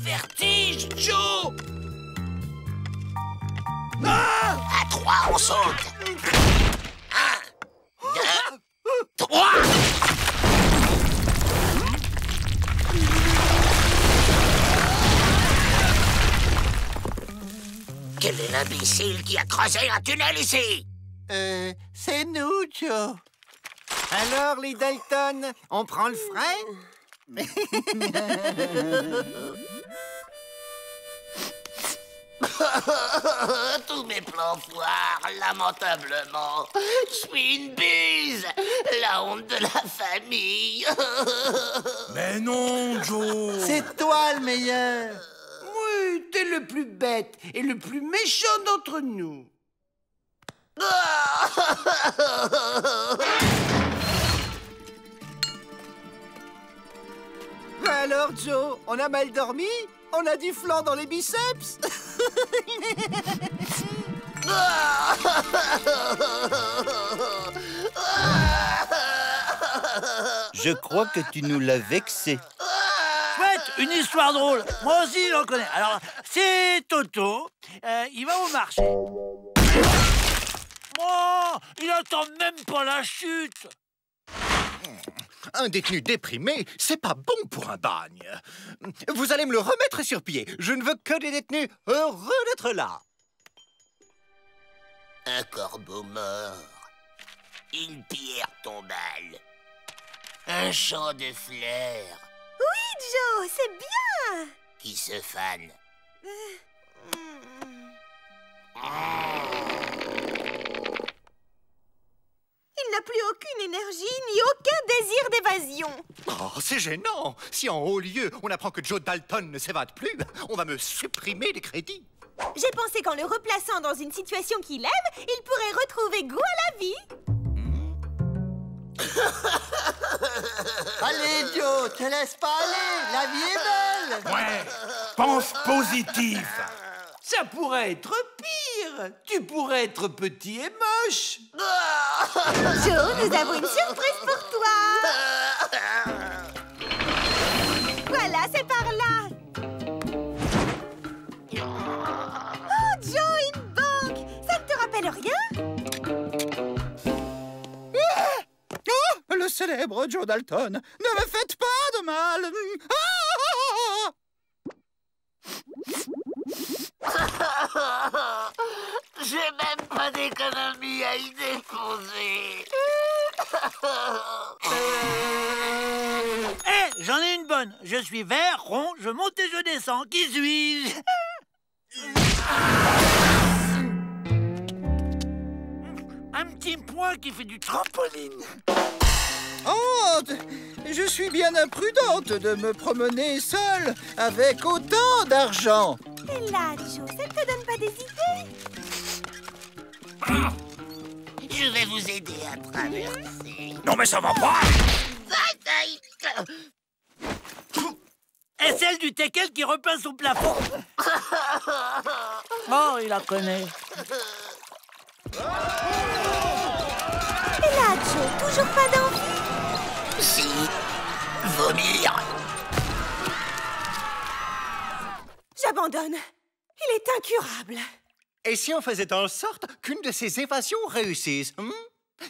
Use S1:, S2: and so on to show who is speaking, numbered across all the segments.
S1: vertige, Joe!
S2: À 3, on saute. 1, 2, 3. Quel est l'imbécile qui a creusé un tunnel ici?
S3: C'est nous, Joe. Alors, les Dalton, on prend le frein?
S2: Tous mes plans foirent, lamentablement. Je suis une bise, la honte de la famille.
S1: Mais non, Joe!
S3: C'est toi le meilleur.
S4: Oui, t'es le plus bête et le plus méchant d'entre nous.
S3: Alors, Joe, on a mal dormi? On a du flan dans les biceps?
S5: Je crois que tu nous l'as vexé.
S6: Chouette, une histoire drôle. Moi aussi, j'en connais. Alors, c'est Toto. Il va au marché. Oh, il attend même pas la chute.
S7: Un détenu déprimé, c'est pas bon pour un bagne. Vous allez me le remettre sur pied. Je ne veux que des détenus heureux d'être là.
S2: Un corbeau mort, une pierre tombale, un champ de fleurs
S8: Oui, Joe, c'est bien.
S2: qui se fanent.
S8: Il n'a plus aucune énergie ni aucun désir d'évasion.
S7: Oh, c'est gênant. Si en haut lieu, on apprend que Joe Dalton ne s'évade plus, on va me supprimer des crédits.
S8: J'ai pensé qu'en le replaçant dans une situation qu'il aime, il pourrait retrouver goût à la vie.
S3: Allez, Joe, te laisse pas aller. La vie est belle.
S1: Ouais, pense positif.
S4: Ça pourrait être pire. Tu pourrais être petit et moche.
S8: Joe, nous avons une surprise pour toi. Voilà, c'est par là. Oh, Joe, une banque. Ça ne te rappelle rien?
S7: Oh, le célèbre Joe Dalton. Ne me faites pas de mal.
S2: J'ai même pas d'économie à y déposer.
S6: J'en ai une bonne. Je suis vert, rond, je monte et je descends. Qui suis-je? Un petit point qui fait du trampoline.
S7: Oh, je suis bien imprudente de me promener seule avec autant d'argent.
S8: Et là, Joe, ça ne te donne pas des idées?
S2: Je vais vous aider à traverser.
S1: Non, mais ça va pas!
S6: Et celle du teckel qui repeint son plafond. Oh, il la connaît.
S8: Et là, Joe, toujours pas d'envie?
S2: Si, vomir.
S8: J'abandonne. Il est incurable.
S7: Et si on faisait en sorte qu'une de ces évasions réussisse,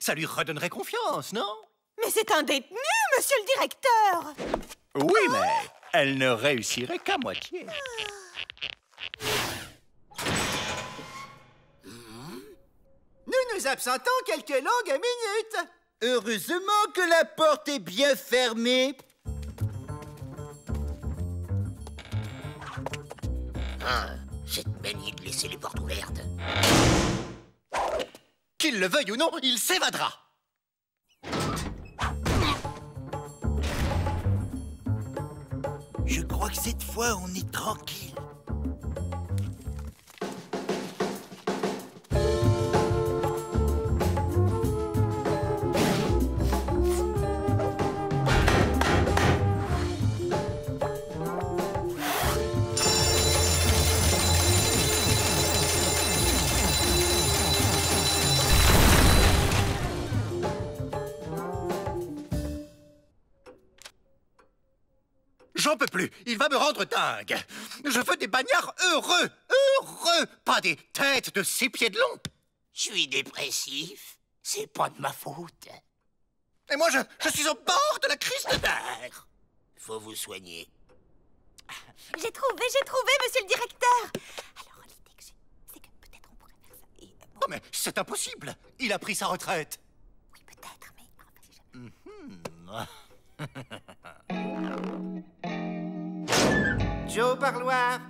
S7: ça lui redonnerait confiance, non?
S8: Mais c'est un détenu, monsieur le directeur.
S7: Oui, mais elle ne réussirait qu'à moitié.
S3: Nous nous absentons quelques longues minutes.
S5: Heureusement que la porte est bien fermée.
S2: Cette manie de laisser les portes ouvertes.
S7: Qu'il le veuille ou non, il s'évadera.
S5: Je crois que cette fois, on est tranquille.
S7: J'en peux plus. Il va me rendre dingue. Je veux des bagnards heureux. Heureux. Pas des têtes de 6 pieds de long.
S2: Je suis dépressif. C'est pas de ma faute.
S7: Et moi, je suis au bord de la crise de nerfs.
S2: Faut vous soigner.
S8: J'ai trouvé, monsieur le directeur. Alors, l'idée que j'ai, c'est que peut-être on pourrait faire ça. Et, bon,
S7: Oh, mais c'est impossible. Il a pris sa retraite.
S8: oui, peut-être, mais enfin, si jamais.
S3: Joe Parloir.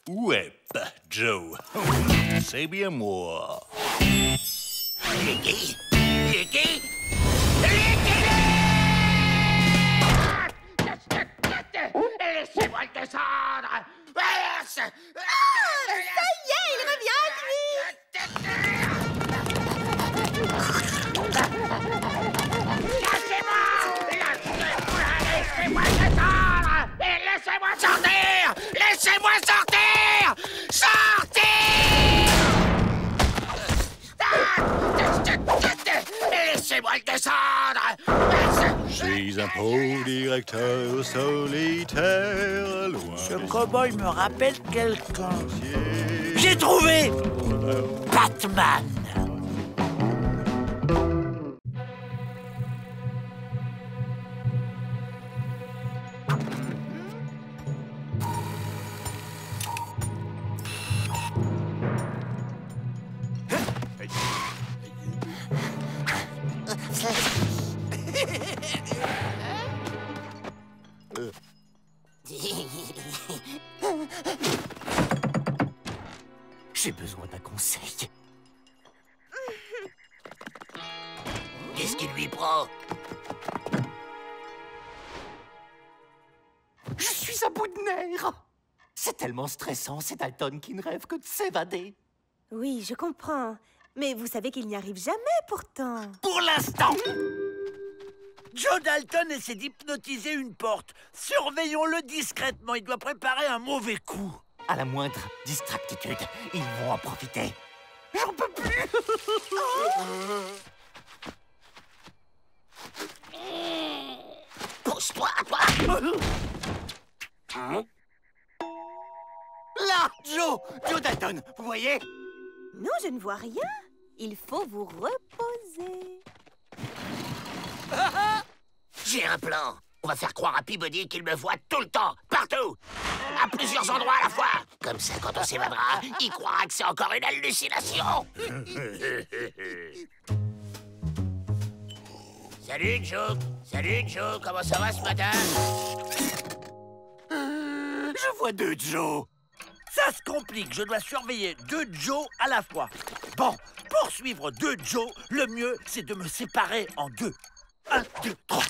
S1: Ouais, Joe. C'est bien moi.
S2: Licky. Laissez-moi le descendre.
S8: Ça y est, il revient à lui.
S2: Laissez-moi descendre. Et laissez-moi sortir. Laissez-moi sortir. Laissez-moi le descendre.
S1: Je suis un pauvre directeur solitaire, loin
S6: Ce cow-boy me rappelle quelqu'un. J'ai trouvé Batman.
S2: J'ai besoin d'un conseil. Qu'est-ce qui lui prend?
S9: Je suis à bout de nerfs. C'est tellement stressant, ces Dalton qui ne rêvent que de s'évader.
S8: Oui, je comprends. Mais vous savez qu'il n'y arrive jamais, pourtant.
S6: Pour l'instant, Joe Dalton essaie d'hypnotiser une porte. Surveillons-le discrètement. Il doit préparer un mauvais coup.
S9: À la moindre distractitude, ils vont en profiter. J'en peux plus.
S2: Pousse-toi, toi.
S9: Là, Joe Dalton, vous voyez?
S8: Non, je ne vois rien. Il faut vous reposer.
S2: J'ai un plan. On va faire croire à Peabody qu'il me voit tout le temps, partout, à plusieurs endroits à la fois. Comme ça, quand on s'évadera, il croira que c'est encore une hallucination. Salut, Joe. Salut, Joe. Comment ça va ce matin?
S9: Je vois 2 Joe.
S6: Ça se complique. Je dois surveiller 2 Joe à la fois. Bon, pour suivre 2 Joe, le mieux, c'est de me séparer en 2. 1, 2, 3.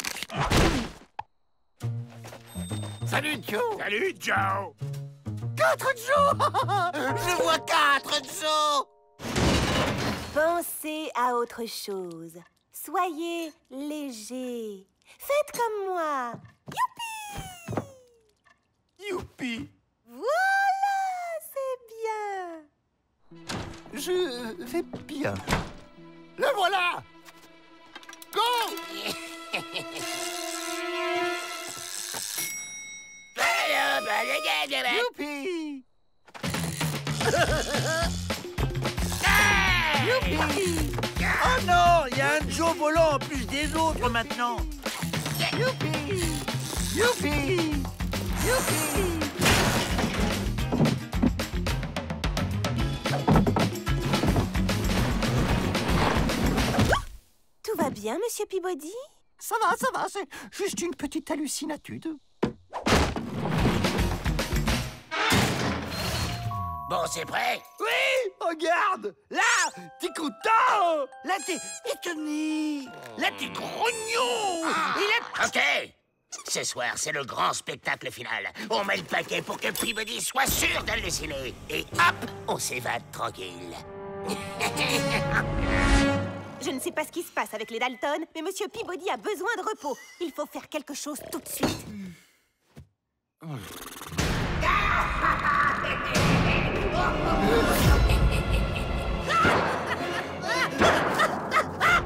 S9: Salut, Joe.
S1: Salut, Joe.
S9: 4 Joe. Je vois 4 Joe.
S8: Pensez à autre chose. Soyez léger. Faites comme moi. Youpi!
S9: Youpi.
S8: Voilà, c'est bien.
S9: Je vais bien. Le voilà. Go. Youpi. Youpi.
S6: Oh non, il y a un Joe volant en plus des autres maintenant.
S9: Youpi. Youpi. Youpi.
S8: Tout va bien, monsieur Peabody?
S9: Ça va, c'est juste une petite hallucinatude.
S2: Bon, c'est prêt?
S4: Oui, regarde. Là, t'es content. Là, t'es étonné. Là, t'es grognon. Et là...
S2: OK. Ce soir, c'est le grand spectacle final. On met le paquet pour que Peabody soit sûr d'halluciner. Et hop, on s'évade tranquille.
S8: Je ne sais pas ce qui se passe avec les Dalton, mais monsieur Peabody a besoin de repos. Il faut faire quelque chose tout de suite.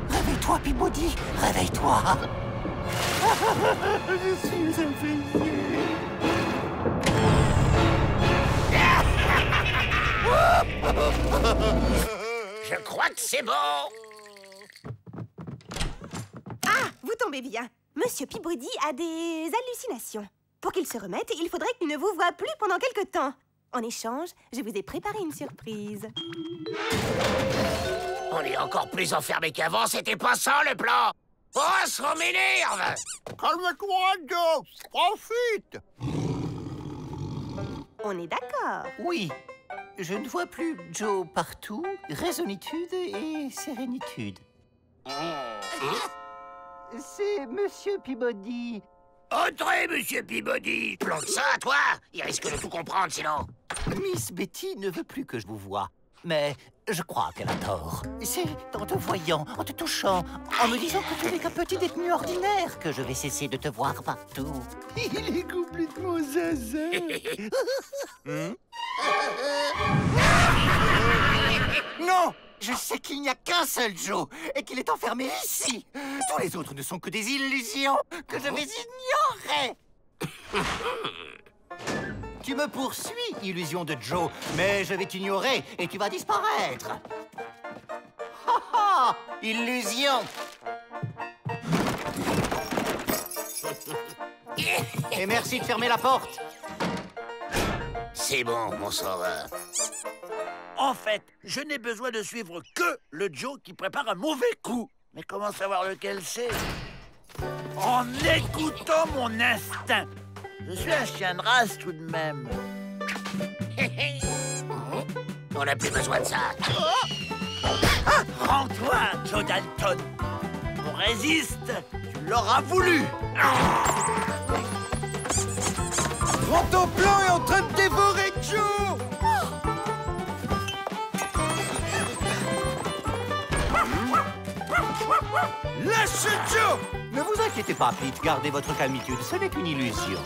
S9: Réveille-toi, Peabody. Réveille-toi.
S4: Je suis affaissé.
S2: Je crois que c'est bon.
S8: Ah, vous tombez bien. Monsieur Peabody a des hallucinations. Pour qu'il se remette, il faudrait qu'il ne vous voie plus pendant quelque temps. En échange, je vous ai préparé une surprise.
S2: On est encore plus enfermé qu'avant, c'était pas ça le plan. Oh, ça m'énerve.
S4: Calme-toi, Joe. Profite.
S8: On est d'accord.
S9: Oui, je ne vois plus Joe partout. Raisonnitude et sérénitude. C'est Monsieur Peabody.
S2: Entrez, Monsieur Peabody. Plante ça, toi. Il risque de tout comprendre, sinon.
S9: Miss Betty ne veut plus que je vous voie. Mais je crois qu'elle a tort. C'est en te voyant, en te touchant, en me disant que tu n'es qu'un petit détenu ordinaire que je vais cesser de te voir partout.
S4: Il est complètement zaza.
S9: Non! Je sais qu'il n'y a qu'un seul Joe et qu'il est enfermé ici. Tous les autres ne sont que des illusions que je vais ignorer. Tu me poursuis, illusion de Joe, mais je vais t'ignorer et tu vas disparaître. Ha ha! Illusion! Et merci de fermer la porte.
S2: C'est bon, mon sauveur.
S6: En fait, je n'ai besoin de suivre que le Joe qui prépare un mauvais coup. Mais comment savoir lequel c'est? En écoutant mon instinct. Je suis un chien de race tout de même.
S2: On n'a plus besoin de ça.
S6: Ah, rends-toi, Joe Dalton. On résiste. Tu l'auras voulu.
S4: Prends ton plan est en train de dévorer Joe. Lâche Joe.
S9: Ne vous inquiétez pas, Pete, gardez votre calmitude, ce n'est qu'une illusion.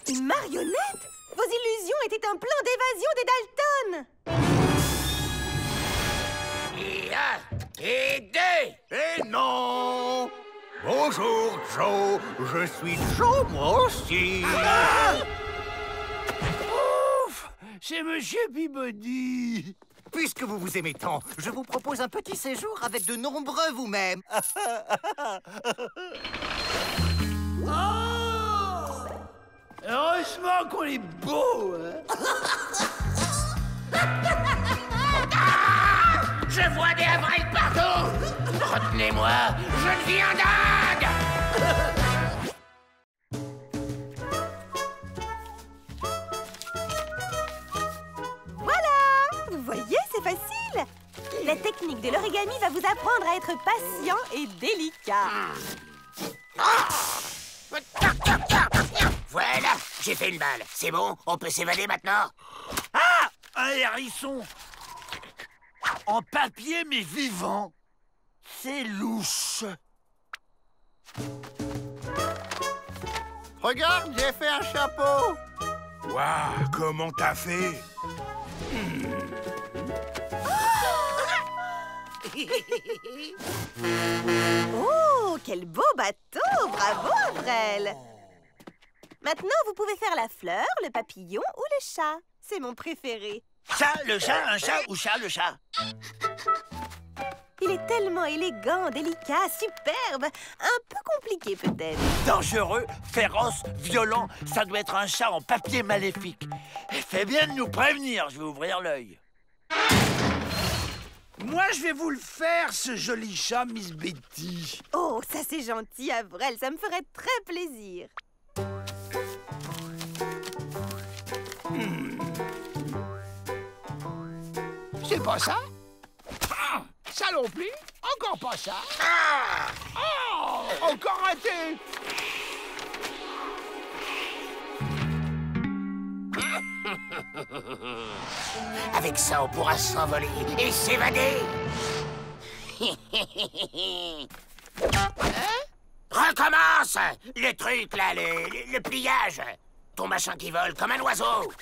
S8: Une marionnette? Vos illusions étaient un plan d'évasion des Dalton.
S2: Et un, et deux.
S4: Et non. Bonjour, Joe. Je suis Joe, moi aussi. Ouf, c'est Monsieur Peabody.
S9: Puisque vous vous aimez tant, je vous propose un petit séjour avec de nombreux vous-même.
S4: Heureusement qu'on est beau, hein.
S2: Je vois des avrils partout. Retenez-moi, je deviens dingue.
S8: Voilà! Vous voyez, c'est facile. La technique de l'origami va vous apprendre à être patient et délicat.
S2: Voilà, j'ai fait une balle. C'est bon, on peut s'évader maintenant.
S6: Ah! Un hérisson. En papier, mais vivant. C'est louche.
S4: Regarde, j'ai fait un chapeau.
S1: Waouh, comment t'as fait?
S8: Oh, quel beau bateau! Bravo, Avrel! Maintenant, vous pouvez faire la fleur, le papillon ou le chat. C'est mon préféré.
S6: Chat, le chat, un chat ou chat, le chat?
S8: Il est tellement élégant, délicat, superbe. Un peu compliqué, peut-être.
S6: Dangereux, féroce, violent, ça doit être un chat en papier maléfique. Fais bien de nous prévenir, je vais ouvrir l'œil.
S4: Moi, je vais vous le faire, ce joli chat, Miss Betty.
S8: Oh, ça c'est gentil, Avrel. Ça me ferait très plaisir.
S4: C'est pas ça? Ah, ça non plus? Encore pas ça? Oh, encore raté!
S2: Avec ça, on pourra s'envoler et s'évader. Recommence! Le truc, là, le pliage. Ton machin qui vole comme un oiseau.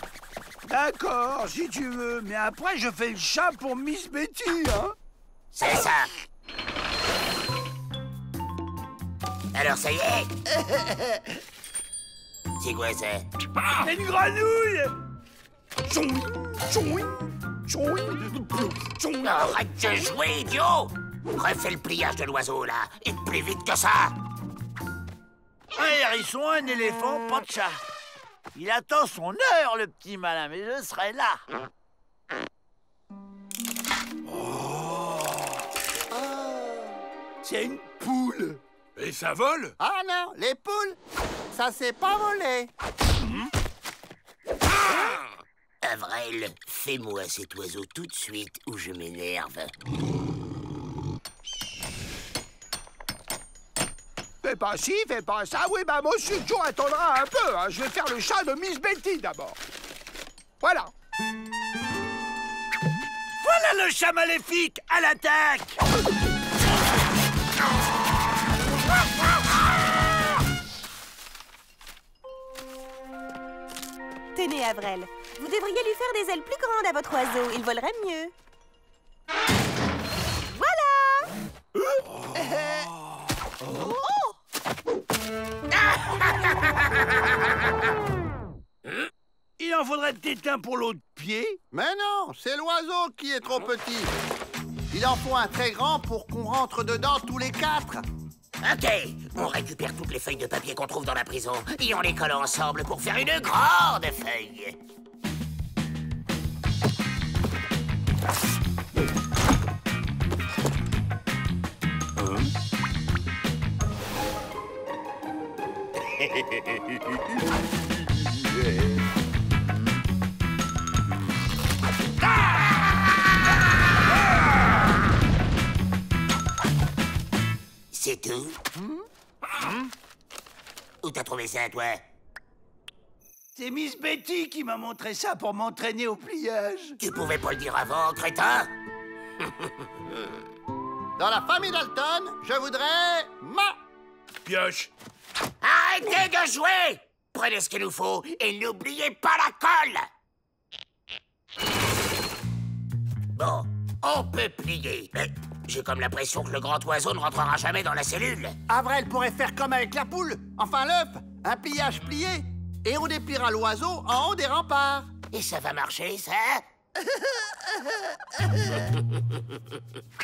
S4: D'accord, si tu veux. Mais après, je fais le chat pour Miss Betty, hein.
S2: C'est ça. Alors, ça y est. C'est quoi ça?
S4: C'est une grenouille.
S2: Arrête de jouer, idiot! Refais le pliage de l'oiseau, là, et plus vite que ça!
S6: Un hérisson, un éléphant, pas de chat. Il attend son heure, le petit malin, mais je serai là.
S4: C'est une poule.
S1: Et ça vole?
S3: Ah non, les poules, ça c'est pas volé.
S2: Avril, fais-moi cet oiseau tout de suite ou je m'énerve.
S4: Fais pas ci, fais pas ça. Oui, bah, monsieur Joe attendra un peu. Hein. Je vais faire le chat de Miss Betty d'abord. Voilà.
S6: Voilà le chat maléfique, à l'attaque!
S8: Tenez, Avril. Vous devriez lui faire des ailes plus grandes à votre oiseau. Il volerait mieux. Voilà!
S4: Il en faudrait peut-être un pour l'autre pied.
S3: Mais non, c'est l'oiseau qui est trop petit. Il en faut un très grand pour qu'on rentre dedans tous les quatre.
S2: Ok, on récupère toutes les feuilles de papier qu'on trouve dans la prison et on les colle ensemble pour faire une grande feuille. C'est tout? Où t'as trouvé ça, toi?
S4: C'est Miss Betty qui m'a montré ça pour m'entraîner au pliage.
S2: Tu pouvais pas le dire avant, crétin?
S3: Dans la famille Dalton, je voudrais ma...
S1: Pioche.
S2: Arrêtez de jouer! Prenez ce qu'il nous faut et n'oubliez pas la colle! Bon, on peut plier. Mais j'ai comme l'impression que le grand oiseau ne rentrera jamais dans la cellule.
S3: Avril pourrait faire comme avec la poule. Enfin, l'œuf, un pliage plié. Et on dépliera l'oiseau en haut des remparts.
S2: Et ça va marcher, ça?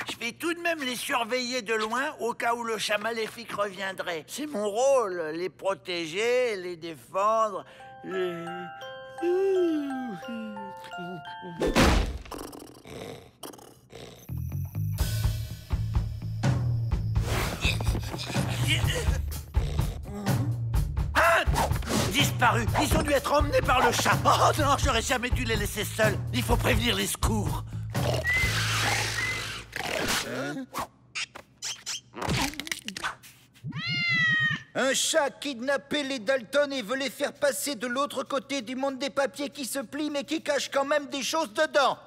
S6: Je vais tout de même les surveiller de loin au cas où le chat maléfique reviendrait. C'est mon rôle, les protéger, les défendre. Ah! Disparu. Ils ont dû être emmenés par le chat. Oh non, j'aurais jamais dû les laisser seuls. Il faut prévenir les secours.
S5: Un chat a kidnappé les Dalton et veut les faire passer de l'autre côté du monde des papiers qui se plient mais qui cachent quand même des choses dedans.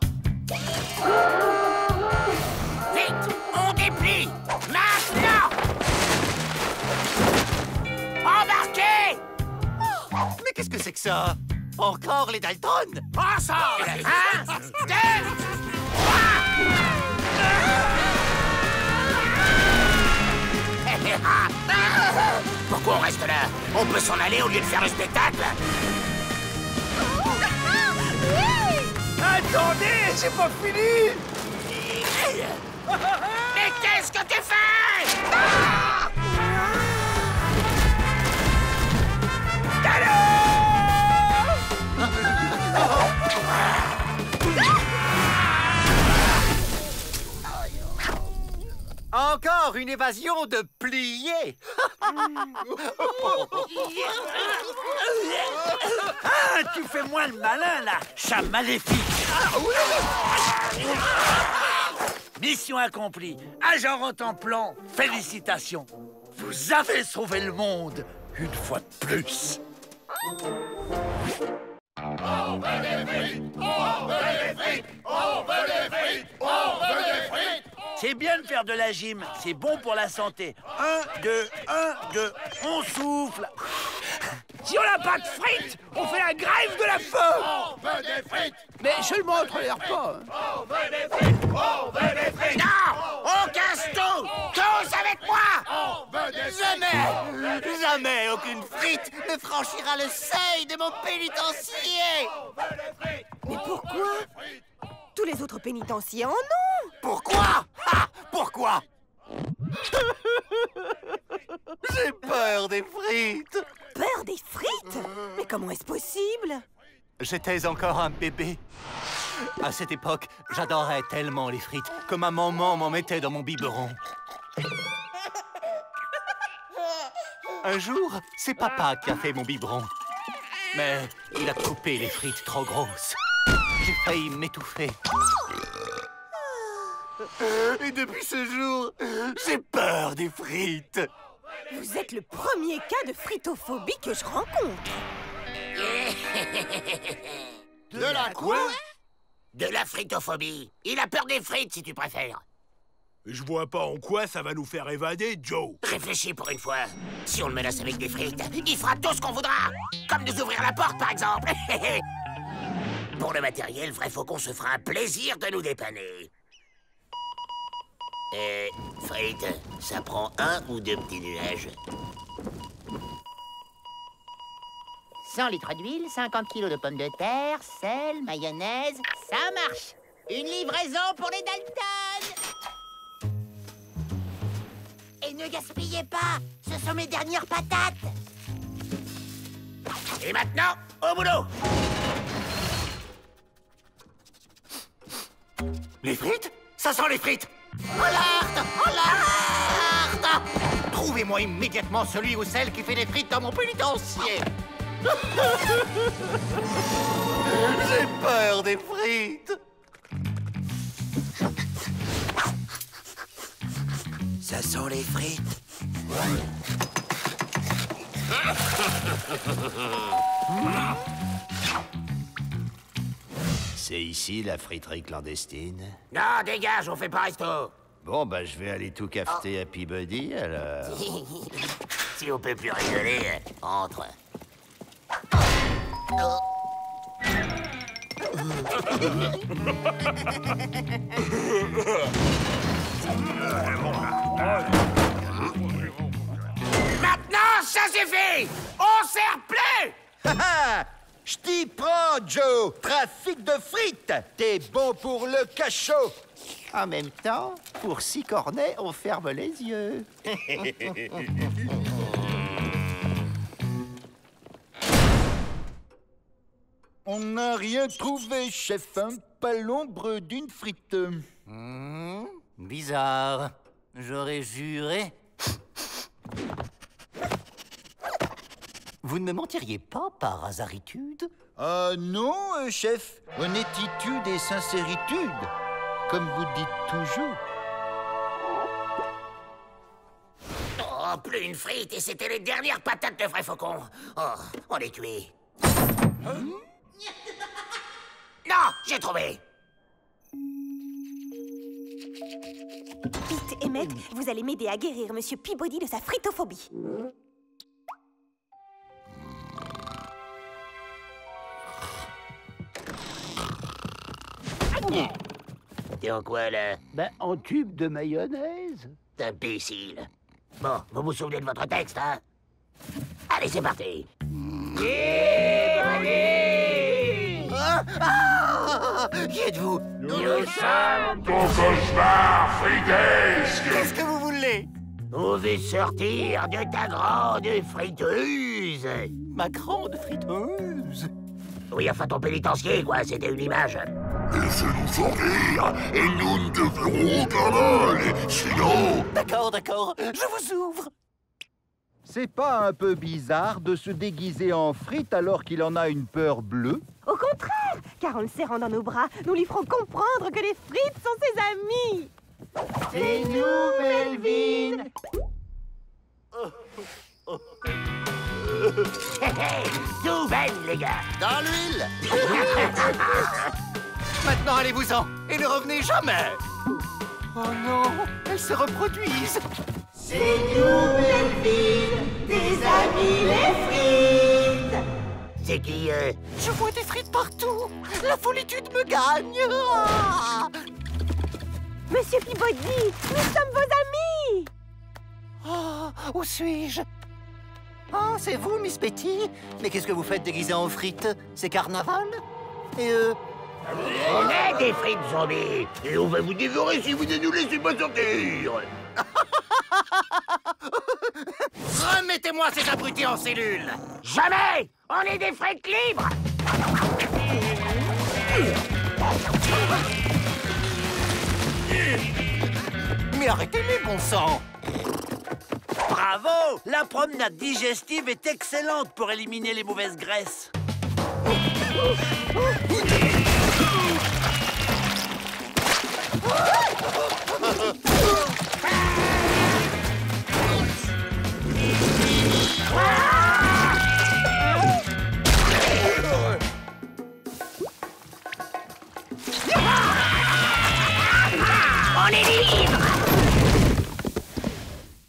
S2: Vite, on déplie! Maintenant! Embarquez!
S9: Mais qu'est-ce que c'est que ça? Encore les Dalton?
S2: Ensemble! 1, 2, 3! Pourquoi on reste là? On peut s'en aller au lieu de faire le spectacle?
S4: Attendez, c'est pas fini!
S2: Mais qu'est-ce que tu fais?
S9: Encore une évasion de pliés.
S6: Ah, tu fais moins le malin, là, chat maléfique. Mission accomplie. Agent Rentemplant, félicitations. Vous avez sauvé le monde, une fois de plus.
S1: On veut des frites! On veut des frites! On veut des frites! On veut des frites!
S6: C'est bien de faire de la gym, c'est bon pour la santé. 1, 2, 1, 2, on souffle. Joe!
S4: Si on n'a pas de frites, on fait la grève de la faim.
S1: On veut des frites.
S4: Mais seulement entre les repas.
S1: On veut des frites. On veut des frites.
S2: Non! On casse tout! Tous avec moi!
S1: On veut des frites.
S9: Jamais aucune frite ne franchira le seuil de mon pénitencier.
S1: On veut des frites.
S8: Mais pourquoi? Tous les autres pénitenciers en ont.
S9: Pourquoi? Ah, pourquoi? J'ai peur des frites.
S8: Peur des frites? Mais comment est-ce possible?
S9: J'étais encore un bébé. À cette époque, j'adorais tellement les frites que ma maman m'en mettait dans mon biberon. Un jour, c'est papa qui a fait mon biberon. Mais il a coupé les frites trop grosses. J'ai failli m'étouffer. Et depuis ce jour, j'ai peur des frites.
S8: Vous êtes le premier cas de fritophobie que je rencontre.
S3: De la quoi?
S2: De la fritophobie. Il a peur des frites, si tu préfères.
S4: Je vois pas en quoi ça va nous faire évader, Joe.
S2: Réfléchis pour une fois. Si on le menace avec des frites, il fera tout ce qu'on voudra. Comme nous ouvrir la porte, par exemple. Pour le matériel, Vrai Faucon se fera un plaisir de nous dépanner. Frites, ça prend 1 ou 2 petits nuages?
S10: 100 litres d'huile, 50 kilos de pommes de terre, sel, mayonnaise, ça marche. Une livraison pour les Dalton.
S2: Et ne gaspillez pas, ce sont mes dernières patates. Et maintenant, au boulot.
S9: Les frites? Ça sent les frites! Alerte! Alerte! Trouvez-moi immédiatement celui ou celle qui fait des frites dans mon pénitencier! J'ai peur des frites!
S2: Ça sent les frites.
S11: C'est ici la friterie clandestine?
S2: Non, dégage, on fait pas resto.
S11: Bon, bah je vais aller tout cafeter à Peabody, alors.
S2: Si on peut plus rigoler, entre. Maintenant, ça suffit! On sert plus!
S5: Je t'y prends, Joe! Trafic de frites! T'es bon pour le cachot!
S9: En même temps, pour 6 cornets, on ferme les yeux.
S5: On n'a rien trouvé, chef, hein? Pas l'ombre d'une frite.
S9: Bizarre. J'aurais juré. Vous ne me mentiriez pas par hasarditude?
S5: Ah non, chef. Honnêtitude et sincéritude. Comme vous dites toujours.
S2: Oh, plus une frite et c'était les dernières patates de Vrai Faucon. Oh, on est cuit. Non, j'ai trouvé.
S8: Pete et Met, vous allez m'aider à guérir Monsieur Peabody de sa fritophobie.
S2: T'es en quoi, là?
S4: Ben, en tube de mayonnaise.
S2: Imbécile. Bon, vous vous souvenez de votre texte, hein? Allez, c'est parti.
S9: Qui êtes-vous?
S1: Nous sommes ton cauchemar fritesque.
S9: Qu'est-ce que vous voulez?
S2: On veut sortir de ta grande friteuse.
S9: Ma grande friteuse?
S2: Oui, enfin, ton pénitencier, quoi, c'était une image.
S1: Laissez-nous sortir et nous ne te ferons aucun mal. Sinon...
S9: D'accord, d'accord, je vous ouvre.
S5: C'est pas un peu bizarre de se déguiser en frite alors qu'il en a une peur bleue?
S8: Au contraire, car en le serrant dans nos bras, nous lui ferons comprendre que les frites sont ses amis.
S5: C'est nous, Melvin!
S2: D'où viennent, les gars?
S3: Dans l'huile!
S9: Maintenant, allez-vous-en et ne revenez jamais. Oh non, elles se reproduisent.
S8: C'est nous, Melvin, tes amis les frites.
S2: C'est qui,
S9: Je vois des frites partout. La folitude me gagne. Ah.
S8: Monsieur Peabody, nous sommes vos amis!
S9: Oh, où suis-je? Ah, c'est vous, Miss Betty? Mais qu'est-ce que vous faites déguisé en frites? C'est carnaval? Et
S2: On est des frites zombies! Et on va vous dévorer si vous ne nous laissez pas sortir!
S7: Remettez-moi ces abrutis en cellule!
S2: Jamais! On est des frites libres!
S9: Mais arrêtez-les, bon sang!
S6: Bravo! La promenade digestive est excellente pour éliminer les mauvaises graisses.
S2: On est libre!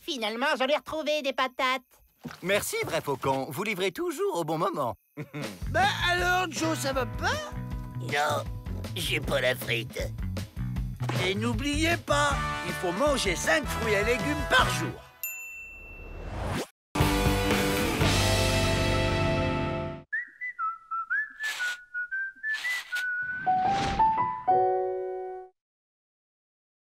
S10: Finalement, j'en ai retrouvé des patates.
S9: Merci, vrai faucon. Vous livrez toujours au bon moment.
S4: Ben alors, Joe, ça va pas?
S2: Non, j'ai pas la frite.
S6: Et n'oubliez pas, il faut manger 5 fruits et légumes par jour.